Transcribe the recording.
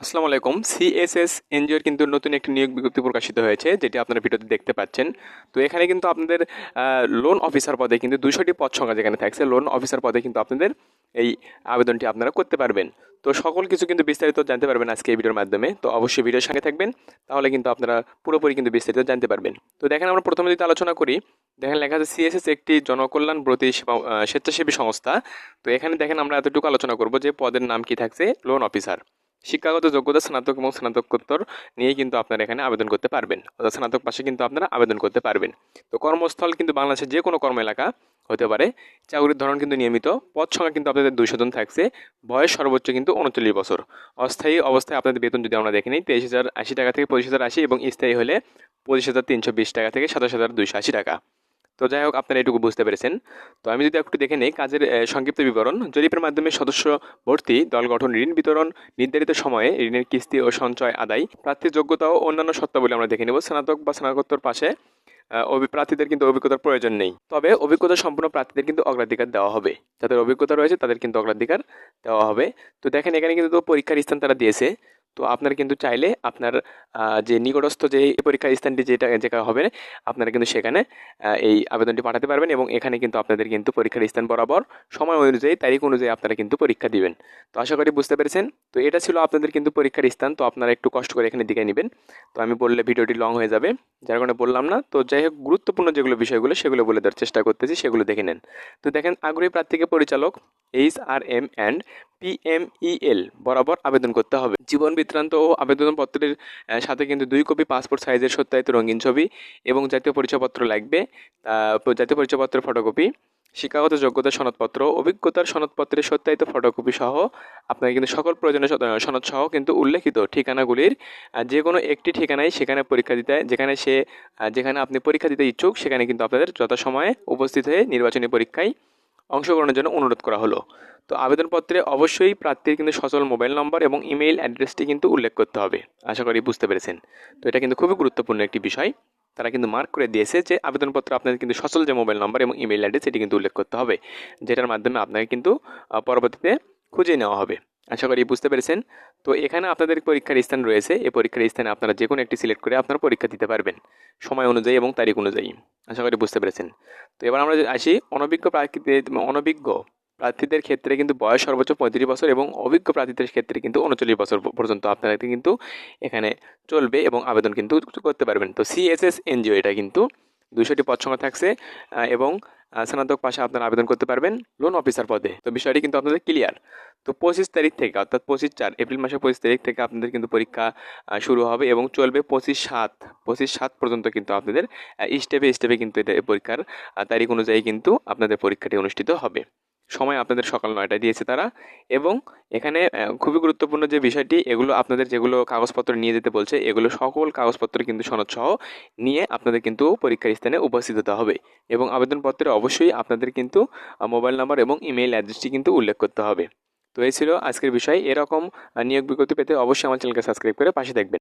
আসসালামু আলাইকুম। সিএসএস এনজিওর কিন্তু নতুন একটি নিয়োগ বিজ্ঞপ্তি প্রকাশিত হয়েছে, যেটি আপনারা ভিডিওতে দেখতে পাচ্ছেন। তো এখানে কিন্তু আপনাদের লোন অফিসার পদে কিন্তু 200টি পদ সংখ্যা যেখানে থাকছে, লোন অফিসার পদে কিন্তু আপনাদের এই আবেদনটি আপনারা করতে পারবেন। তো সকল কিছু কিন্তু বিস্তারিত জানতে পারবেন আজকে এই ভিডিওর মাধ্যমে। তো অবশ্যই ভিডিওর সঙ্গে থাকবেন, তাহলে কিন্তু আপনারা পুরোপুরি কিন্তু বিস্তারিত জানতে পারবেন। তো দেখেন, আমরা প্রথমে যদি আলোচনা করি, দেখেন লেখা আছে সিএসএস একটি জনকল্যাণব্রতী স্বেচ্ছাসেবী সংস্থা। তো এখানে দেখেন আমরা এতটুকু আলোচনা করব যে পদের নাম কি থাকছে, লোন অফিসার। শিক্ষাগত যোগ্যতা স্নাতক এবং স্নাতকোত্তর নিয়ে কিন্তু আপনারা এখানে আবেদন করতে পারবেন, অর্থাৎ স্নাতক পাশে কিন্তু আপনারা আবেদন করতে পারবেন। তো কর্মস্থল কিন্তু বাংলাদেশের যে কোনো কর্ম এলাকা হতে পারে। চাকরির ধরন কিন্তু নিয়মিত। পদ সংখ্যা কিন্তু আপনাদের 200 জন থাকছে। বয়স সর্বোচ্চ কিন্তু 39 বছর। অস্থায়ী অবস্থায় আপনাদের বেতন যদি আমরা দেখে নিই, 23,080 টাকা থেকে 25,080, এবং স্থায়ী হলে 25,320 টাকা থেকে 27,280 টাকা। তো যাই হোক, আপনারা এটুকু বুঝতে পেরেছেন। তো আমি যদি একটু দেখে নিই কাজের সংক্ষিপ্ত বিবরণ। জরিপের মাধ্যমে সদস্য ভর্তি, দল গঠন, ঋণ বিতরণ, নির্ধারিত সময়ে ঋণের কিস্তি ও সঞ্চয় আদায়, প্রার্থীর যোগ্যতা ও অন্যান্য শর্তাবলী আমরা দেখে নেব। স্নাতক বা স্নাতকোত্তর পাশে প্রার্থীদের কিন্তু অভিজ্ঞতার প্রয়োজন নেই, তবে অভিজ্ঞতা সম্পূর্ণ প্রার্থীদের কিন্তু অগ্রাধিকার দেওয়া হবে। যাদের অভিজ্ঞতা রয়েছে তাদের কিন্তু অগ্রাধিকার দেওয়া হবে। তো দেখেন, এখানে কিন্তু পরীক্ষার স্থান তারা দিয়েছে। তো আপনারা কিন্তু চাইলে আপনার যে নিকটস্থ যে পরীক্ষার স্থানটি যেটা হবে, আপনারা কিন্তু সেখানে এই আবেদনটি পাঠাতে পারবেন, এবং এখানে কিন্তু আপনাদের কিন্তু পরীক্ষার স্থান বরাবর সময় অনুযায়ী, তারিখ অনুযায়ী আপনারা কিন্তু পরীক্ষা দিবেন। তো আশা করি বুঝতে পেরেছেন। তো এটা ছিল আপনাদের কিন্তু পরীক্ষার স্থান। তো আপনারা একটু কষ্ট করে এখানে দিকে নেবেন। তো আমি বললে ভিডিওটি লং হয়ে যাবে, যার কারণে বললাম না। তো যাই হোক, গুরুত্বপূর্ণ যেগুলো বিষয়গুলো সেগুলো বলে দেওয়ার চেষ্টা করতেছি, সেগুলো দেখে নেন। তো দেখেন, আগ্রহী প্রার্থীকে পরিচালক HRM অ্যান্ড PMEL বরাবর আবেদন করতে হবে। জীবন বৃত্তান্ত ও আবেদনপত্রের সাথে কিন্তু 2 কপি পাসপোর্ট সাইজের সত্যায়িত রঙিন ছবি এবং জাতীয় পরিচয়পত্র লাগবে। জাতীয় পরিচয়পত্রের ফটোকপি, শিক্ষাগত যোগ্যতার সনদপত্র, অভিজ্ঞতার সনদপত্রের সত্যায়িত ফটোকপি সহ আপনাকে কিন্তু সকল প্রয়োজনীয় সনদ সহ কিন্তু উল্লেখিত ঠিকানাগুলির যে কোনো একটি ঠিকানায় সেখানে পরীক্ষা দিতে, যেখানে আপনি পরীক্ষা দিতে ইচ্ছুক, সেখানে কিন্তু আপনাদের যথাসময়ে উপস্থিত হয়ে নির্বাচনী পরীক্ষায় অংশগ্রহণের জন্য অনুরোধ করা হলো। তো আবেদনপত্রে অবশ্যই প্রার্থীর কিন্তু সচল মোবাইল নম্বর এবং ইমেইল অ্যাড্রেসটি কিন্তু উল্লেখ করতে হবে। আশা করি বুঝতে পেরেছেন। তো এটা কিন্তু খুবই গুরুত্বপূর্ণ একটি বিষয়। তারা কিন্তু মার্ক করে দিয়েছে যে আবেদনপত্রে আপনাদের কিন্তু সচল যে মোবাইল নম্বর এবং ইমেইল অ্যাড্রেস এটি কিন্তু উল্লেখ করতে হবে, যেটার মাধ্যমে আপনাকে কিন্তু পরবর্তীতে খুঁজে নেওয়া হবে। আশা করি বুঝতে পেরেছেন। তো এখানে আপনাদের পরীক্ষার স্থান রয়েছে। এই পরীক্ষার স্থানে আপনারা যে কোনো একটি সিলেক্ট করে আপনারা পরীক্ষা দিতে পারবেন সময় অনুযায়ী এবং তারিখ অনুযায়ী। আশা করি বুঝতে পেরেছেন। তো এবার আমরা আসি অনভিজ্ঞ প্রার্থীদের ক্ষেত্রে কিন্তু বয়স সর্বোচ্চ 35 বছর, এবং অভিজ্ঞ প্রার্থীদের ক্ষেত্রে কিন্তু 39 বছর পর্যন্ত আপনারা কিন্তু এখানে চলবে এবং আবেদন কিন্তু করতে পারবেন। তো সিএসএস এনজিও এটা কিন্তু 200টি পদ সংখ্যা থাকছে, এবং স্নাতক পাশে আপনারা আবেদন করতে পারবেন লোন অফিসার পদে। তো বিষয়টি কিন্তু আপনাদের ক্লিয়ার। তো 25 তারিখ থেকে, অর্থাৎ 25/4 এপ্রিল মাসের 25 তারিখ থেকে আপনাদের কিন্তু পরীক্ষা শুরু হবে এবং চলবে 25/7 পর্যন্ত কিন্তু আপনাদের স্টেপে স্টেপে কিন্তু এটা পরীক্ষার তারিখ অনুযায়ী কিন্তু আপনাদের পরীক্ষাটি অনুষ্ঠিত হবে। সময় আপনাদের সকাল 9টায় দিয়েছে তারা। এবং এখানে খুবই গুরুত্বপূর্ণ যে বিষয়টি, এগুলো আপনাদের যেগুলো কাগজপত্র নিয়ে যেতে বলছে, এগুলো সকল কাগজপত্র কিন্তু সনদ সহ নিয়ে আপনাদের কিন্তু পরীক্ষার স্থানে উপস্থিত হতে হবে, এবং আবেদনপত্রে অবশ্যই আপনাদের কিন্তু মোবাইল নাম্বার এবং ইমেইল অ্যাড্রেসটি কিন্তু উল্লেখ করতে হবে। তো এই ছিল আজকের বিষয়। এরকম নিয়োগ বিজ্ঞপ্তি পেতে অবশ্যই আমার চ্যানেলকে সাবস্ক্রাইব করে পাশে থাকবেন।